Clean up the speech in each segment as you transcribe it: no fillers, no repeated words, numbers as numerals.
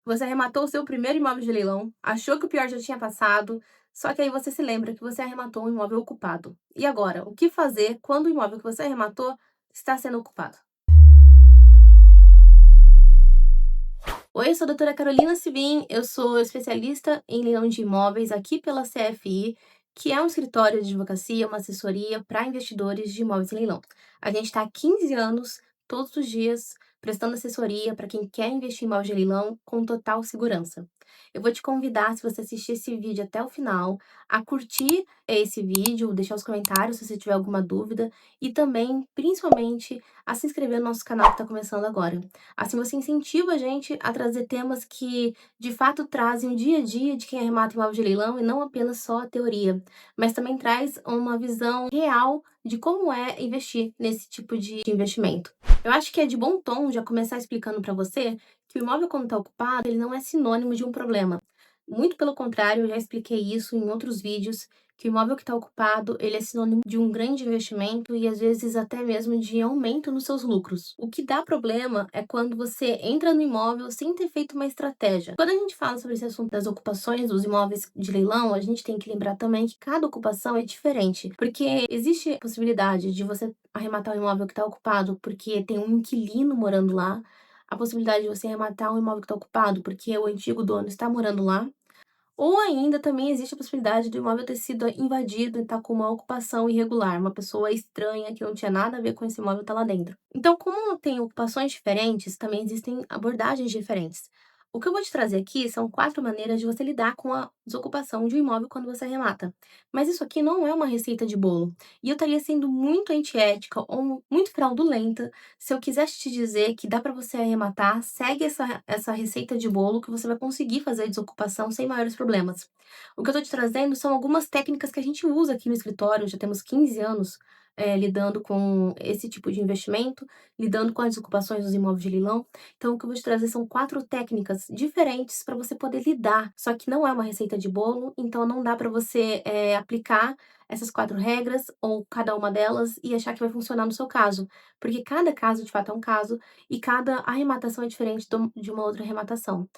Você arrematou o seu primeiro imóvel de leilão, achou que o pior já tinha passado, só que aí você se lembra que você arrematou um imóvel ocupado. E agora, o que fazer quando o imóvel que você arrematou está sendo ocupado? Oi, eu sou a doutora Carolina Sivin, eu sou especialista em leilão de imóveis aqui pela CFI, que é um escritório de advocacia, uma assessoria para investidores de imóveis em leilão. A gente está há 15 anos, todos os dias, prestando assessoria para quem quer investir em imóveis de leilão com total segurança. Eu vou te convidar, se você assistir esse vídeo até o final, a curtir esse vídeo, deixar os comentários se você tiver alguma dúvida e também, principalmente, a se inscrever no nosso canal que está começando agora. Assim você incentiva a gente a trazer temas que, de fato, trazem o dia a dia de quem arremata imóvel de leilão e não apenas só a teoria, mas também traz uma visão real de como é investir nesse tipo de investimento. Eu acho que é de bom tom já começar explicando para você que o imóvel, quando está ocupado, ele não é sinônimo de um problema. Muito pelo contrário, eu já expliquei isso em outros vídeos, que o imóvel que está ocupado, ele é sinônimo de um grande investimento e às vezes até mesmo de aumento nos seus lucros. O que dá problema é quando você entra no imóvel sem ter feito uma estratégia. Quando a gente fala sobre esse assunto das ocupações dos imóveis de leilão, a gente tem que lembrar também que cada ocupação é diferente, porque existe a possibilidade de você arrematar um imóvel que está ocupado porque tem um inquilino morando lá, a possibilidade de você arrematar um imóvel que está ocupado porque o antigo dono está morando lá, ou ainda também existe a possibilidade do imóvel ter sido invadido e estar com uma ocupação irregular, uma pessoa estranha que não tinha nada a ver com esse imóvel tá lá dentro. Então, como tem ocupações diferentes, também existem abordagens diferentes. O que eu vou te trazer aqui são 4 maneiras de você lidar com a desocupação de um imóvel quando você arremata. Mas isso aqui não é uma receita de bolo. E eu estaria sendo muito antiética ou muito fraudulenta se eu quisesse te dizer que dá para você arrematar, segue essa receita de bolo que você vai conseguir fazer a desocupação sem maiores problemas. O que eu tô te trazendo são algumas técnicas que a gente usa aqui no escritório, já temos 15 anos, lidando com esse tipo de investimento, lidando com as desocupações dos imóveis de leilão. Então, o que eu vou te trazer são 4 técnicas diferentes para você poder lidar, só que não é uma receita de bolo, então não dá para você, aplicar essas 4 regras ou cada uma delas e achar que vai funcionar no seu caso, porque cada caso de fato é um caso e cada arrematação é diferente de uma outra arrematação.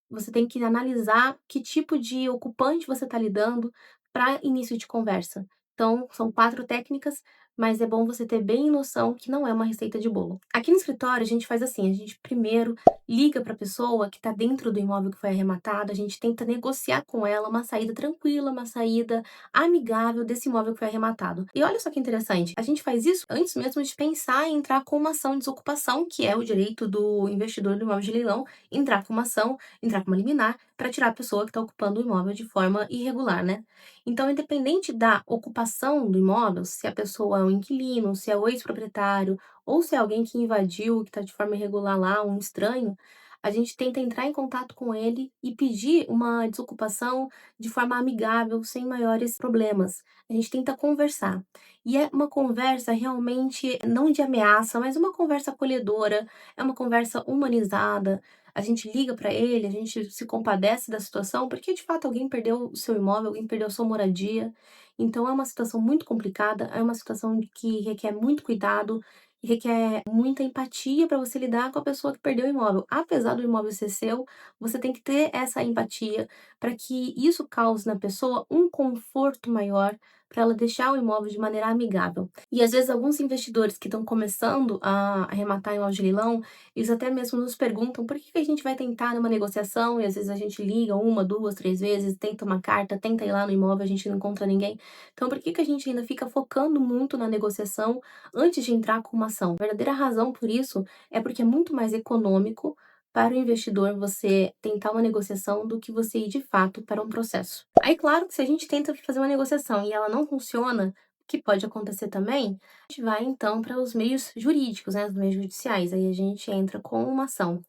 Você tem que analisar que tipo de ocupante você está lidando para início de conversa. Então, são 4 técnicas, mas é bom você ter bem noção que não é uma receita de bolo. Aqui no escritório, a gente faz assim: a gente primeiro liga para a pessoa que está dentro do imóvel que foi arrematado, a gente tenta negociar com ela uma saída tranquila, uma saída amigável desse imóvel que foi arrematado. E olha só que interessante, a gente faz isso antes mesmo de pensar em entrar com uma ação de desocupação, que é o direito do investidor do imóvel de leilão entrar com uma ação, entrar com uma liminar para tirar a pessoa que está ocupando o imóvel de forma irregular, né? Então, independente da ocupação do imóvel, se a pessoa é um inquilino, se é o ex-proprietário, ou se é alguém que invadiu, que está de forma irregular lá, um estranho, a gente tenta entrar em contato com ele e pedir uma desocupação de forma amigável, sem maiores problemas. A gente tenta conversar. E é uma conversa realmente não de ameaça, mas uma conversa acolhedora, é uma conversa humanizada. A gente liga para ele, a gente se compadece da situação, porque de fato alguém perdeu o seu imóvel, alguém perdeu a sua moradia. Então é uma situação muito complicada, é uma situação que requer muito cuidado, e requer muita empatia para você lidar com a pessoa que perdeu o imóvel. Apesar do imóvel ser seu, você tem que ter essa empatia para que isso cause na pessoa um conforto maior, para ela deixar o imóvel de maneira amigável. E às vezes alguns investidores que estão começando a arrematar imóvel de leilão, eles até mesmo nos perguntam por que que a gente vai tentar numa negociação e às vezes a gente liga uma, duas, três vezes, tenta uma carta, tenta ir lá no imóvel, a gente não encontra ninguém. Então, por que que a gente ainda fica focando muito na negociação antes de entrar com uma ação? A verdadeira razão por isso é porque é muito mais econômico para o investidor você tentar uma negociação do que você ir de fato para um processo. Aí, claro que se a gente tenta fazer uma negociação e ela não funciona, o que pode acontecer também, a gente vai então para os meios jurídicos, né, os meios judiciais. Aí a gente entra com uma ação,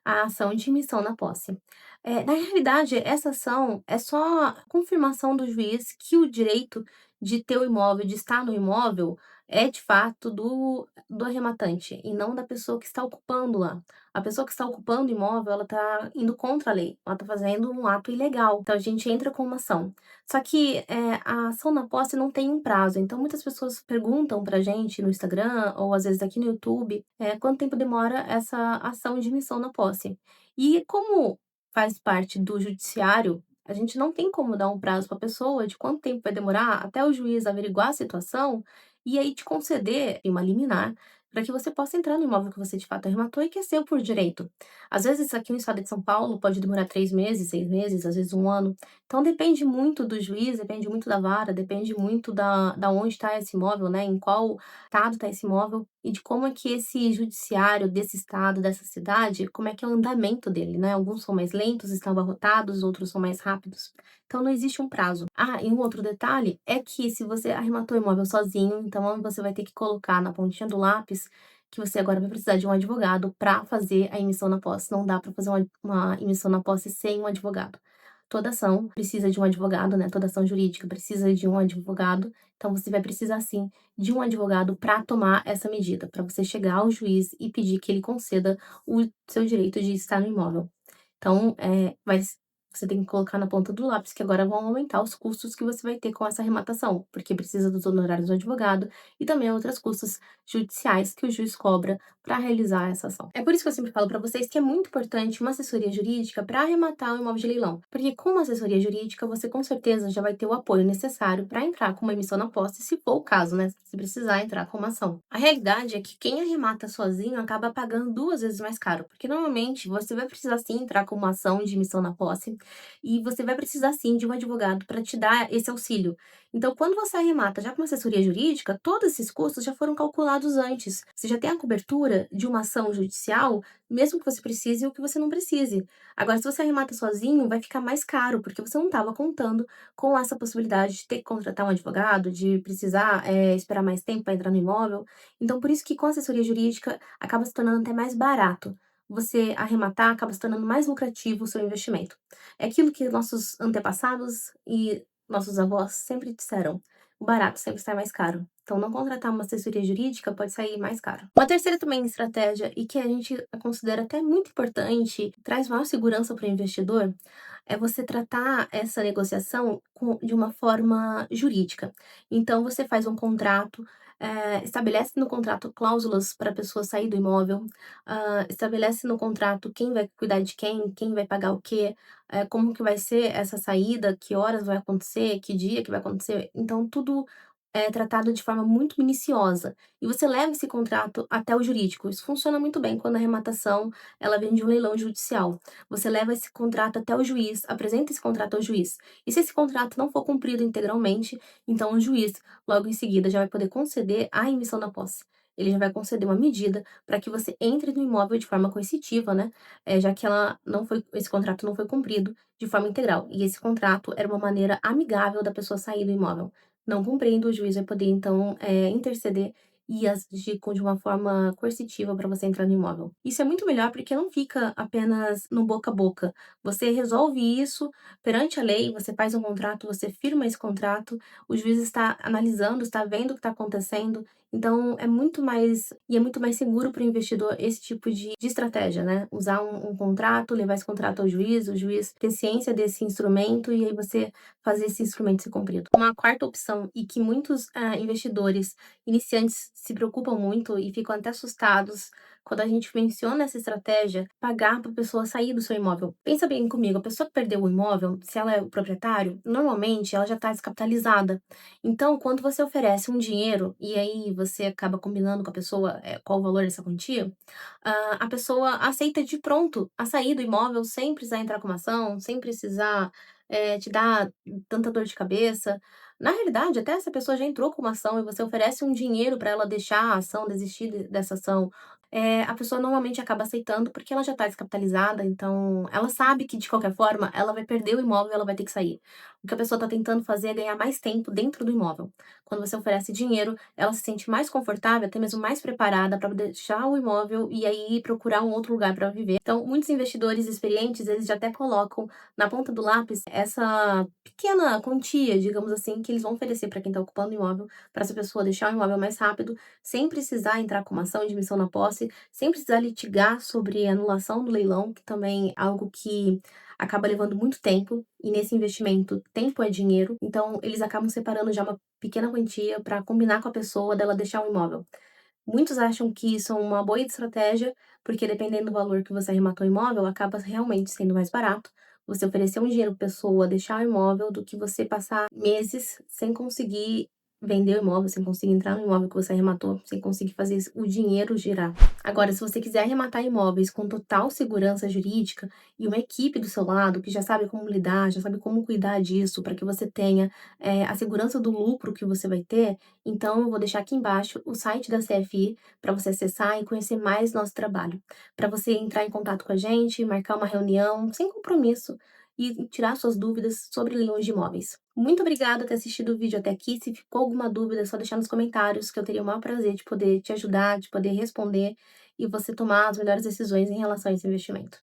a ação de missão na posse. Na realidade, essa ação é só a confirmação do juiz que o direito de ter o imóvel, de estar no imóvel, é de fato do arrematante e não da pessoa que está ocupando lá. A pessoa que está ocupando o imóvel, ela está indo contra a lei, ela está fazendo um ato ilegal. Então a gente entra com uma ação. Só que a ação na posse não tem um prazo. Então muitas pessoas perguntam pra gente no Instagram ou às vezes aqui no YouTube, quanto tempo demora essa ação de missão na posse. E como faz parte do judiciário, a gente não tem como dar um prazo para a pessoa de quanto tempo vai demorar até o juiz averiguar a situação e aí te conceder uma liminar para que você possa entrar no imóvel que você de fato arrematou e que é seu por direito. Às vezes, aqui no estado de São Paulo, pode demorar 3 meses, 6 meses, às vezes 1 ano. Então, depende muito do juiz, depende muito da vara, depende muito da onde está esse imóvel, né? Em qual estado está esse imóvel e de como é que esse judiciário desse estado, dessa cidade, como é que é o andamento dele, né? Alguns são mais lentos, estão abarrotados, outros são mais rápidos. Então não existe um prazo. Ah, e um outro detalhe é que se você arrematou o imóvel sozinho, então você vai ter que colocar na pontinha do lápis que você agora vai precisar de um advogado para fazer a emissão na posse. Não dá para fazer uma emissão na posse sem um advogado. Toda ação precisa de um advogado, né? Toda ação jurídica precisa de um advogado. Então você vai precisar sim de um advogado para tomar essa medida, para você chegar ao juiz e pedir que ele conceda o seu direito de estar no imóvel. Então, mas você tem que colocar na ponta do lápis que agora vão aumentar os custos que você vai ter com essa arrematação, porque precisa dos honorários do advogado e também outras custas judiciais que o juiz cobra para realizar essa ação. É por isso que eu sempre falo para vocês que é muito importante uma assessoria jurídica para arrematar o imóvel de leilão, porque com uma assessoria jurídica você com certeza já vai ter o apoio necessário para entrar com uma emissão na posse, se for o caso, né? Se precisar entrar com uma ação. A realidade é que quem arremata sozinho acaba pagando 2 vezes mais caro, porque normalmente você vai precisar sim entrar com uma ação de emissão na posse e você vai precisar sim de um advogado para te dar esse auxílio. Então, quando você arremata já com uma assessoria jurídica, todos esses custos já foram calculados antes. Você já tem a cobertura de uma ação judicial, mesmo que você precise ou que você não precise. Agora, se você arremata sozinho, vai ficar mais caro, porque você não estava contando com essa possibilidade de ter que contratar um advogado, de precisar esperar mais tempo para entrar no imóvel. Então, por isso que com a assessoria jurídica acaba se tornando até mais barato. Você arrematar acaba se tornando mais lucrativo o seu investimento. É aquilo que nossos antepassados e nossos avós sempre disseram: o barato sempre sai mais caro. Então, não contratar uma assessoria jurídica pode sair mais caro. Uma terceira também estratégia, e que a gente considera até muito importante, traz maior segurança para o investidor, é você tratar essa negociação de uma forma jurídica. Então, você faz um contrato, estabelece no contrato cláusulas para a pessoa sair do imóvel, estabelece no contrato quem vai cuidar de quem vai pagar o quê, como que vai ser essa saída, que horas vai acontecer, que dia que vai acontecer. Então, tudo é tratado de forma muito minuciosa. E você leva esse contrato até o jurídico. Isso funciona muito bem quando a arrematação ela vem de um leilão judicial. Você leva esse contrato até o juiz, apresenta esse contrato ao juiz. E se esse contrato não for cumprido integralmente, então o juiz, logo em seguida, já vai poder conceder a emissão da posse. Ele já vai conceder uma medida para que você entre no imóvel de forma coercitiva, né? Já que esse contrato não foi cumprido de forma integral. E esse contrato era uma maneira amigável da pessoa sair do imóvel. Não cumprindo, o juiz vai poder, então, interceder e agir de uma forma coercitiva para você entrar no imóvel. Isso é muito melhor porque não fica apenas no boca a boca. Você resolve isso perante a lei, você faz um contrato, você firma esse contrato, o juiz está analisando, está vendo o que está acontecendo. Então, é muito mais seguro para o investidor esse tipo de estratégia, né? Usar um contrato, levar esse contrato ao juiz, o juiz ter ciência desse instrumento e aí você fazer esse instrumento ser cumprido. Uma quarta opção, e que muitos investidores iniciantes se preocupam muito e ficam até assustados quando a gente menciona essa estratégia, pagar para a pessoa sair do seu imóvel. Pensa bem comigo, a pessoa que perdeu o imóvel, se ela é o proprietário, normalmente ela já está descapitalizada. Então, quando você oferece um dinheiro e aí você acaba combinando com a pessoa qual o valor dessa quantia, a pessoa aceita de pronto a sair do imóvel sem precisar entrar com uma ação, sem precisar te dar tanta dor de cabeça. Na realidade, até essa pessoa já entrou com uma ação e você oferece um dinheiro para ela deixar a ação, desistir dessa ação, a pessoa normalmente acaba aceitando porque ela já está descapitalizada, então ela sabe que de qualquer forma ela vai perder o imóvel e ela vai ter que sair. O que a pessoa está tentando fazer é ganhar mais tempo dentro do imóvel. Quando você oferece dinheiro, ela se sente mais confortável, até mesmo mais preparada para deixar o imóvel e aí procurar um outro lugar para viver. Então, muitos investidores experientes, eles já até colocam na ponta do lápis essa pequena quantia, digamos assim, que eles vão oferecer para quem está ocupando o imóvel, para essa pessoa deixar o imóvel mais rápido, sem precisar entrar com uma ação de emissão na posse, sem precisar litigar sobre a anulação do leilão, que também é algo que acaba levando muito tempo, e nesse investimento, tempo é dinheiro, então eles acabam separando já uma pequena quantia para combinar com a pessoa dela deixar o imóvel. Muitos acham que isso é uma boa estratégia, porque dependendo do valor que você arrematou o imóvel, acaba realmente sendo mais barato você oferecer um dinheiro pra pessoa, deixar o imóvel, do que você passar meses sem conseguir vender o imóvel, sem conseguir entrar no imóvel que você arrematou, sem conseguir fazer o dinheiro girar. Agora, se você quiser arrematar imóveis com total segurança jurídica e uma equipe do seu lado que já sabe como lidar, já sabe como cuidar disso, para que você tenha a segurança do lucro que você vai ter, então eu vou deixar aqui embaixo o site da CFI para você acessar e conhecer mais nosso trabalho. Para você entrar em contato com a gente, marcar uma reunião sem compromisso e tirar suas dúvidas sobre leilões de imóveis. Muito obrigada por ter assistido o vídeo até aqui. Se ficou alguma dúvida, é só deixar nos comentários que eu teria o maior prazer de poder te ajudar, de poder responder e você tomar as melhores decisões em relação a esse investimento.